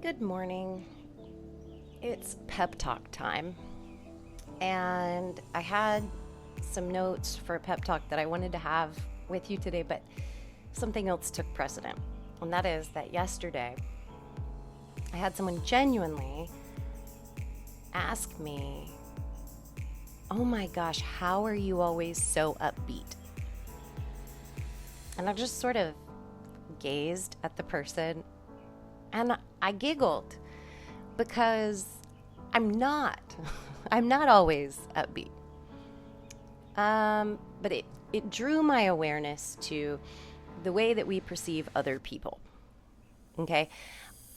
Good morning. It's Pep Talk time. And I had some notes for a pep talk that I wanted to have with you today, but something else took precedent. And that is that yesterday I had someone genuinely ask me, "Oh my gosh, how are you always so upbeat?" And I just sort of gazed at the person and I giggled because I'm not always upbeat. But it drew my awareness to the way that we perceive other people. Okay.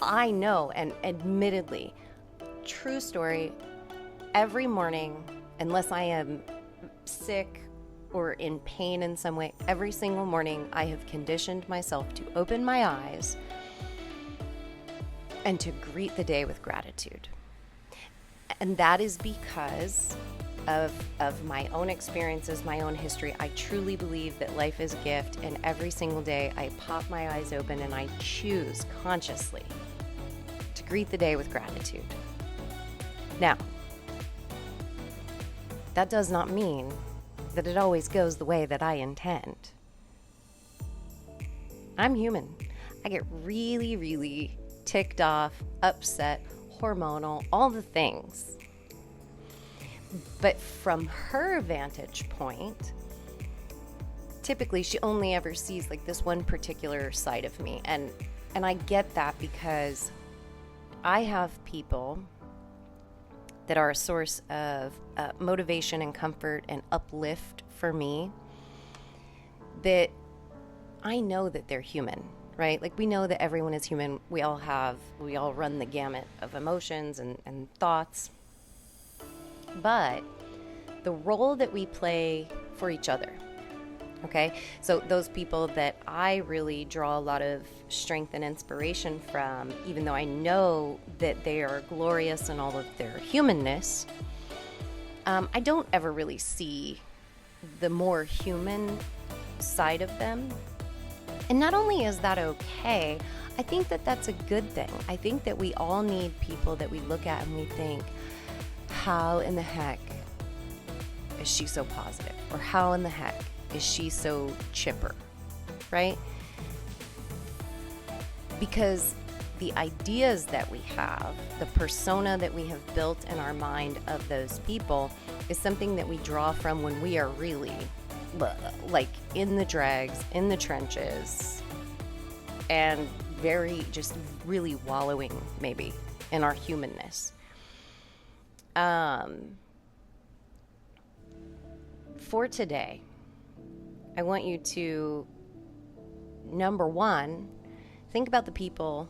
I know, and admittedly, true story, every morning, unless I am sick or in pain in some way, every single morning I have conditioned myself to open my eyes and to greet the day with gratitude. And that is because of my own experiences, my own history. I truly believe that life is a gift, and every single day I pop my eyes open and I choose consciously to greet the day with gratitude. Now, that does not mean that it always goes the way that I intend. I'm human. I get really, really ticked off, upset, hormonal, all the things. But from her vantage point, typically she only ever sees like this one particular side of me. And I get that because I have people that are a source of motivation and comfort and uplift for me that I know that they're human, right? Like, we know that everyone is human. We all run the gamut of emotions and thoughts. But the role that we play for each other, okay? So those people that I really draw a lot of strength and inspiration from, even though I know that they are glorious in all of their humanness, I don't ever really see the more human side of them. And not only is that okay, I think that that's a good thing. I think that we all need people that we look at and we think, how in the heck is she so positive? Or how in the heck is she so chipper, right? Because the ideas that we have, the persona that we have built in our mind of those people is something that we draw from when we are really like in the dregs, in the trenches, and just really wallowing maybe in our humanness. For today, I want you to, number one, think about the people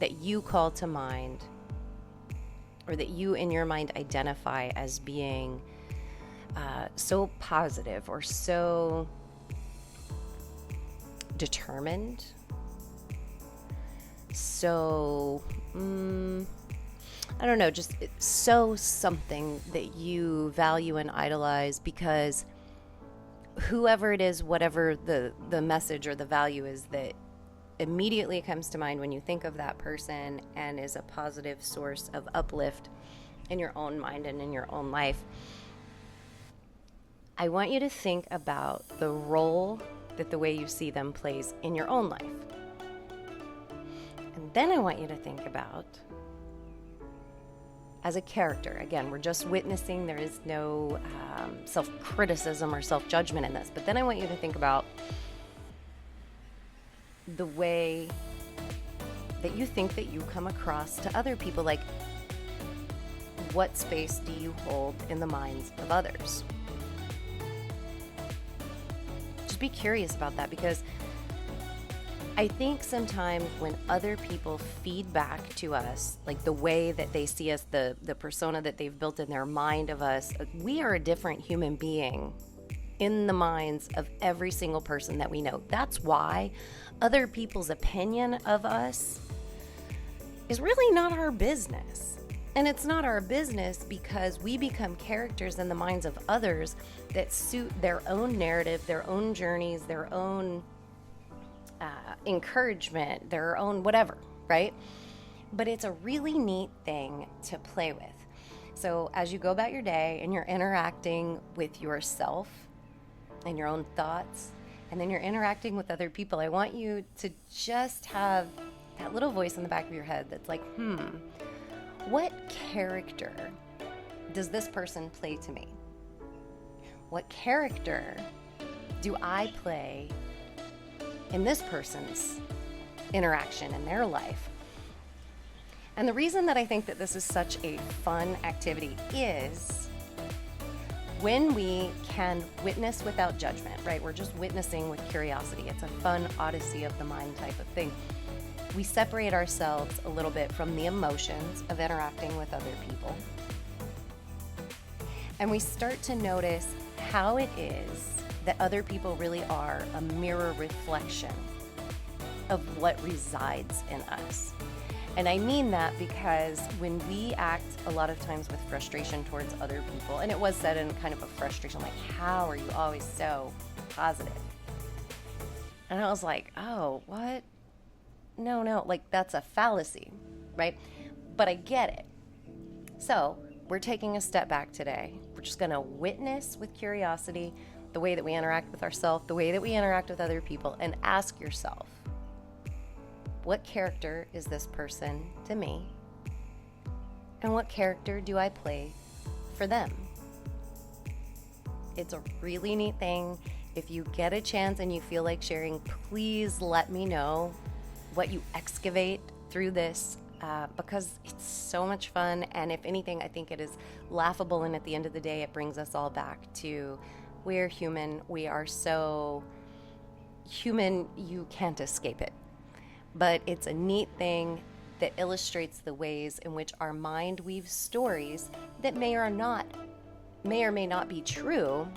that you call to mind, or that you in your mind identify as being so positive or so determined, so I don't know, just so something that you value and idolize, because whoever it is, whatever the message or the value is that immediately comes to mind when you think of that person and is a positive source of uplift in your own mind and in your own life, I want you to think about the role that the way you see them plays in your own life. And then I want you to think about, as a character, again, we're just witnessing, there is no self-criticism or self-judgment in this, but then I want you to think about the way that you think that you come across to other people. Like, what space do you hold in the minds of others? Just be curious about that, because I think sometimes when other people feed back to us, like the way that they see us, the persona that they've built in their mind of us, we are a different human being in the minds of every single person that we know. That's why other people's opinion of us is really not our business. And it's not our business because we become characters in the minds of others that suit their own narrative, their own journeys, their own encouragement, their own whatever, right? But it's a really neat thing to play with. So as you go about your day and you're interacting with yourself and your own thoughts, and then you're interacting with other people, I want you to just have that little voice in the back of your head that's like, what character does this person play to me? What character do I play in this person's interaction in their life? And the reason that I think that this is such a fun activity is when we can witness without judgment, right? We're just witnessing with curiosity. It's a fun odyssey of the mind type of thing. We separate ourselves a little bit from the emotions of interacting with other people. And we start to notice how it is that other people really are a mirror reflection of what resides in us. And I mean that because when we act a lot of times with frustration towards other people, and it was said in kind of a frustration, like, how are you always so positive? And I was like, oh, what? No, like that's a fallacy, right? But I get it. So we're taking a step back today. We're just going to witness with curiosity the way that we interact with ourselves, the way that we interact with other people, and ask yourself, what character is this person to me? And what character do I play for them? It's a really neat thing. If you get a chance and you feel like sharing, please let me know what you excavate through this because it's so much fun. And if anything, I think it is laughable. And at the end of the day, it brings us all back to we're human. We are so human, you can't escape it. But it's a neat thing that illustrates the ways in which our mind weaves stories that may or may not be true,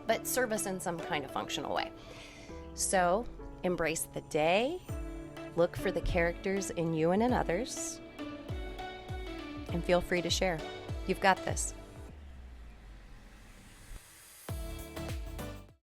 but serve us in some kind of functional way. So embrace the day, look for the characters in you and in others, and feel free to share. You've got this.